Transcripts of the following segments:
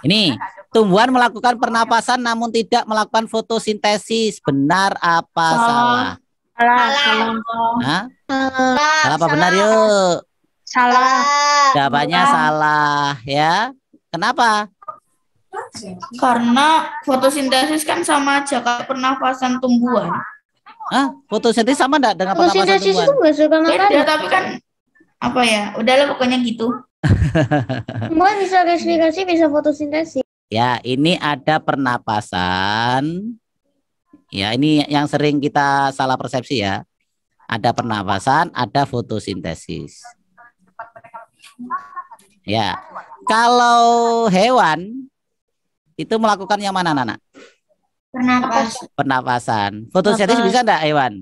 Ini tumbuhan melakukan pernapasan namun tidak melakukan fotosintesis. Benar apa salah? Salah. Hah? Salah apa benar yuk? Salah. Jawabannya salah ya. Kenapa? Karena fotosintesis kan sama aja kayak pernafasan tumbuhan. Fotosintesis sama enggak dengan pernapasan Fotosintesis tumbuhan? itu nggak suka matahari. Beda, tapi kan apa ya? Udahlah pokoknya gitu. Tumbuhan bisa respirasi, bisa fotosintesis. Ya, ini ada pernapasan. Ya, ini yang sering kita salah persepsi ya. Ada pernapasan, ada fotosintesis. Ya, kalau hewan itu melakukan yang mana, Nana? Pernapasan. Fotosintesis bisa enggak hewan?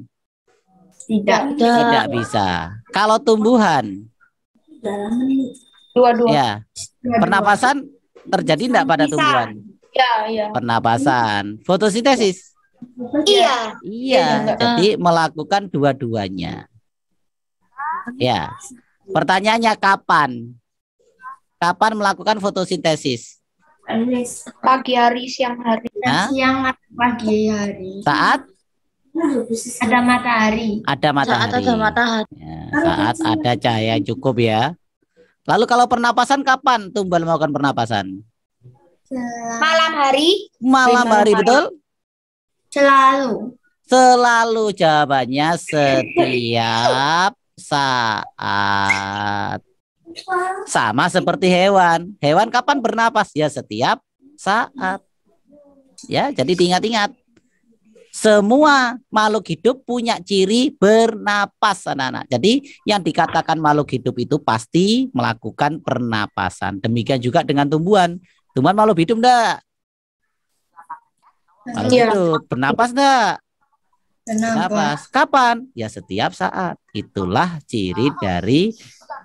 Tidak bisa. Kalau tumbuhan? Dua-dua. Ya. Pernapasan terjadi enggak pada tumbuhan? Iya. Pernapasan. Fotosintesis? Iya. Iya. Jadi melakukan dua-duanya. Ya. Pertanyaannya kapan? Kapan melakukan fotosintesis? Pagi hari, siang hari. Siang atau pagi hari. Saat Ada matahari. ada matahari. Saat ada matahari. Ya, saat ada cahaya yang cukup ya. Lalu kalau pernapasan kapan tumbuhan melakukan pernapasan? Malam hari. Malam hari, betul? Selalu. Selalu, jawabannya setiap saat. Sama seperti hewan. Hewan kapan bernapas? Ya setiap saat. Ya, jadi diingat-ingat. Semua makhluk hidup punya ciri bernapas, anak-anak. Jadi yang dikatakan makhluk hidup itu pasti melakukan pernapasan. Demikian juga dengan tumbuhan. Tumbuhan makhluk hidup enggak? Makhluk hidup bernapas enggak? Bernapas. Kapan? Ya setiap saat. Itulah ciri dari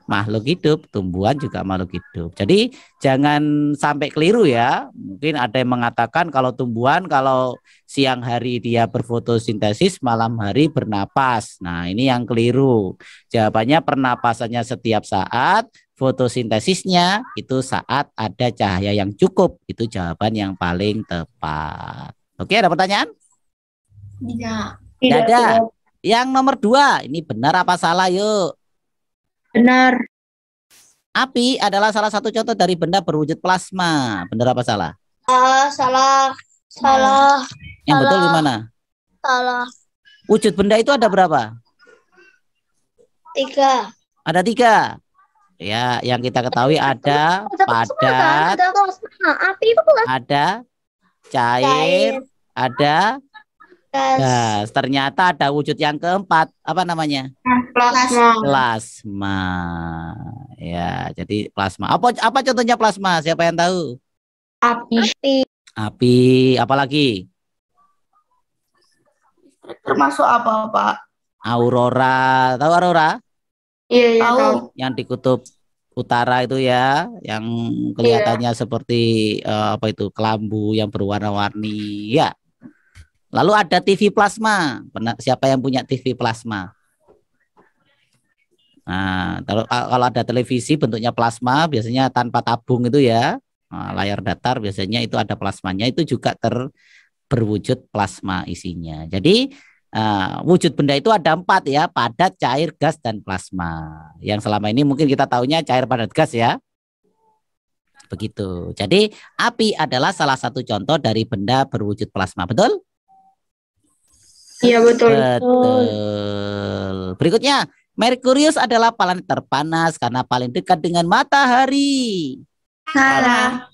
makhluk hidup. Tumbuhan juga makhluk hidup. Jadi jangan sampai keliru ya. Mungkin ada yang mengatakan kalau tumbuhan kalau siang hari dia berfotosintesis, malam hari bernapas. Nah, ini yang keliru. Jawabannya pernapasannya setiap saat, fotosintesisnya itu saat ada cahaya yang cukup. Itu jawaban yang paling tepat. Oke, ada pertanyaan? Tidak ada. Yang nomor 2, ini benar apa salah yuk? Benar. Api adalah salah satu contoh dari benda berwujud plasma. Benar apa salah? Salah. Yang betul gimana? Salah. Wujud benda itu ada berapa? 3. Ada 3. Ya, yang kita ketahui ada padat, Api itu ada cair, ada gas. Ternyata ada wujud yang keempat. Apa namanya? Plasma. Ya, jadi plasma. Apa contohnya plasma? Siapa yang tahu? Api, apalagi? Termasuk apa, Pak? Aurora. Tahu aurora? Iya, tahu. Yang di kutub utara itu ya, yang kelihatannya seperti apa itu, kelambu yang berwarna-warni. Ya. Lalu ada TV plasma. Siapa yang punya TV plasma? Nah, kalau ada televisi bentuknya plasma, biasanya tanpa tabung itu ya, layar datar biasanya itu ada plasmanya, itu juga berwujud plasma isinya. Jadi wujud benda itu ada 4 ya, padat, cair, gas, dan plasma. Yang selama ini mungkin kita taunya cair, padat, gas ya. Begitu. Jadi api adalah salah satu contoh dari benda berwujud plasma, betul? Iya, betul. Betul. Berikutnya, Merkurius adalah planet terpanas karena paling dekat dengan matahari. Salah.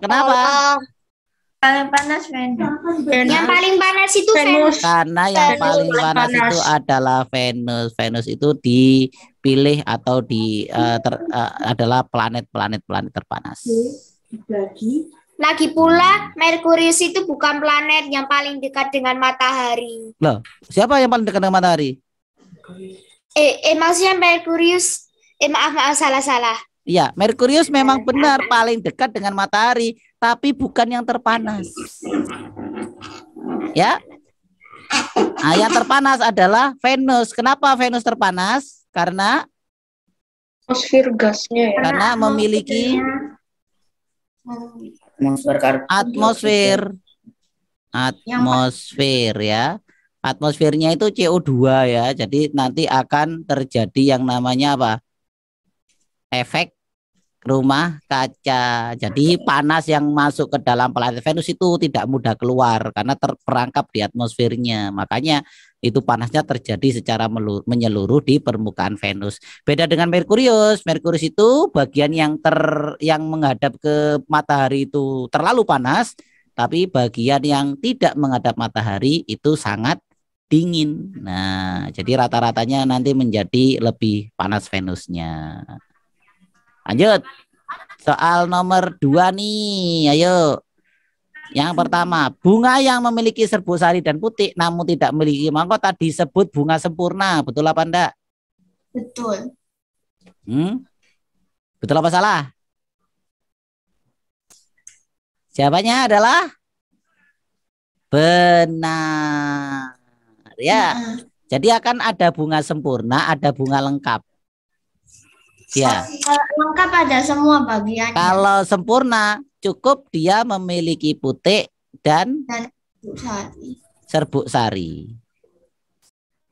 Kenapa? Paling panas Venus. Yang paling panas itu Venus. Karena yang paling panas itu adalah Venus. Venus itu dipilih atau adalah planet terpanas. Lagi pula Merkurius itu bukan planet yang paling dekat dengan matahari. Loh, siapa yang paling dekat dengan matahari? Maksudnya Merkurius. Maaf, salah. Iya, Merkurius memang benar paling dekat dengan matahari, tapi bukan yang terpanas. Ya. Nah, yang terpanas adalah Venus. Kenapa Venus terpanas? Karena atmosfer gasnya ya. Karena memiliki Atmosfer karbon Atmosfer. Atmosfer ya. Atmosfernya itu CO2 ya. Jadi nanti akan terjadi yang namanya apa? Efek rumah kaca. Jadi panas yang masuk ke dalam planet Venus itu tidak mudah keluar karena terperangkap di atmosfernya. Makanya itu panasnya terjadi secara menyeluruh di permukaan Venus. Beda dengan Merkurius. Merkurius itu bagian yang menghadap ke matahari itu terlalu panas, tapi bagian yang tidak menghadap matahari itu sangat dingin. Nah, jadi rata-ratanya nanti menjadi lebih panas Venusnya. Lanjut. Soal nomor 2 nih. Ayo. Yang pertama, bunga yang memiliki serbuk sari dan putik namun tidak memiliki mahkota disebut bunga sempurna. Betul apa enggak? Betul. Betul apa salah? Jawabannya adalah benar. Ya. Jadi akan ada bunga sempurna, ada bunga lengkap. Ya. Kalau lengkap ada semua bagiannya. Kalau sempurna cukup dia memiliki putik dan serbuk sari.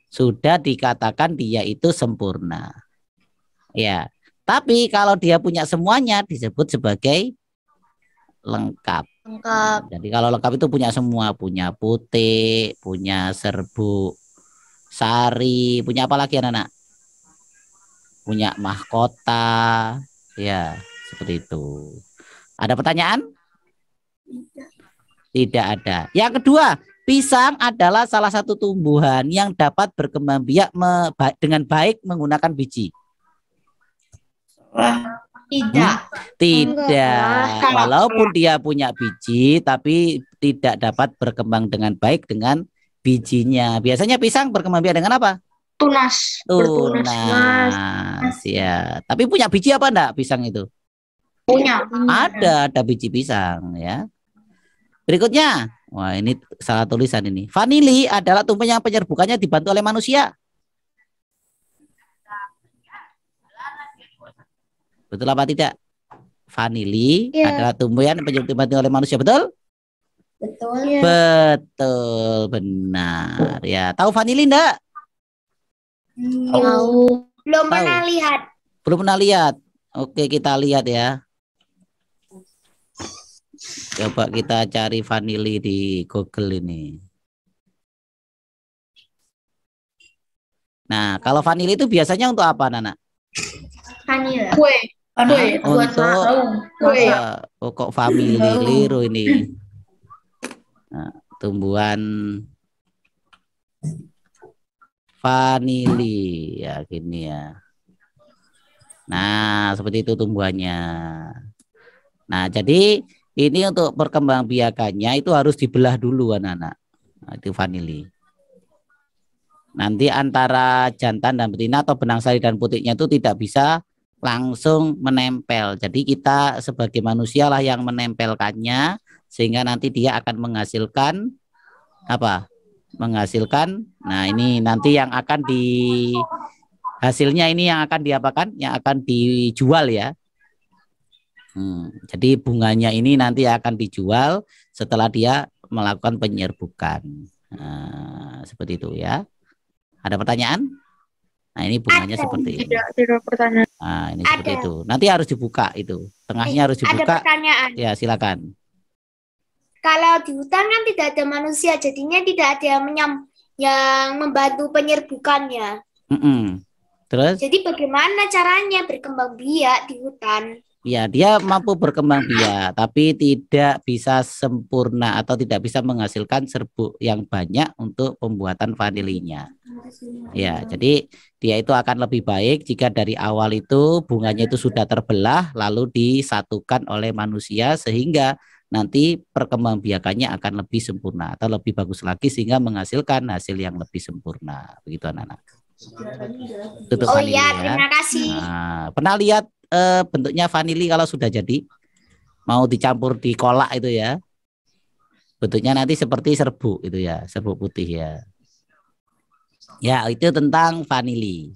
Sudah dikatakan dia itu sempurna. Ya. Tapi kalau dia punya semuanya disebut sebagai lengkap. Jadi kalau lengkap itu punya semua, punya putik, punya serbuk sari, punya apa lagi anak-anak? Punya mahkota, ya seperti itu. Ada pertanyaan? Tidak ada. Yang kedua, pisang adalah salah satu tumbuhan yang dapat berkembang biak dengan baik menggunakan biji. Tidak. Tidak. Walaupun dia punya biji, tapi tidak dapat berkembang dengan baik dengan bijinya. Biasanya pisang berkembang biak dengan apa? Tunas. Tunas. Ya. Tapi punya biji apa enggak pisang itu? Punya. Ada biji pisang ya. Berikutnya, wah ini salah tulisan ini. Vanili adalah tumbuhan yang penyerbukannya dibantu oleh manusia. Betul apa tidak? Vanili adalah tumbuhan yang dibantu oleh manusia, betul? Betul. Betul, benar ya. Tahu vanili enggak? Belum pernah lihat. Belum pernah lihat. Oke, kita lihat ya. Coba kita cari vanili di Google ini. Nah, kalau vanili itu biasanya untuk apa, Nana? Vanila. Kue. Untuk kok family liru ini. Nah, tumbuhan vanili ya gini ya. Nah, seperti itu tumbuhannya. Nah, jadi ini untuk perkembangbiakannya itu harus dibelah dulu anak-anak. Nah, itu vanili. Nanti antara jantan dan betina atau benang sari dan putiknya itu tidak bisa langsung menempel. Jadi kita sebagai manusia lah yang menempelkannya sehingga nanti dia akan menghasilkan apa? Menghasilkan. Nah, ini nanti yang akan hasilnya ini yang akan diapakan? Yang akan dijual ya. Jadi bunganya ini nanti akan dijual setelah dia melakukan penyerbukan. Nah, seperti itu ya. Ada pertanyaan? Nah, ini bunganya seperti ini. Tidak pertanyaan. Nah, ini seperti itu. Nanti harus dibuka itu. Tengahnya harus dibuka. Ada pertanyaan. Ya, silakan. Kalau di hutan kan tidak ada manusia, jadinya tidak ada yang membantu penyerbukannya. Terus? Jadi bagaimana caranya berkembang biak di hutan? Ya, dia mampu berkembang biak, tapi tidak bisa sempurna atau tidak bisa menghasilkan serbuk yang banyak untuk pembuatan vanilinya. Ya, jadi dia itu akan lebih baik jika dari awal itu bunganya itu sudah terbelah lalu disatukan oleh manusia sehingga nanti perkembangbiakannya akan lebih sempurna atau lebih bagus lagi sehingga menghasilkan hasil yang lebih sempurna. Begitu anak-anak. Oh iya, terima kasih. Nah, pernah lihat bentuknya vanili kalau sudah jadi? Mau dicampur di kolak itu ya. Bentuknya nanti seperti serbuk itu ya, serbuk putih ya. Ya, itu tentang vanili.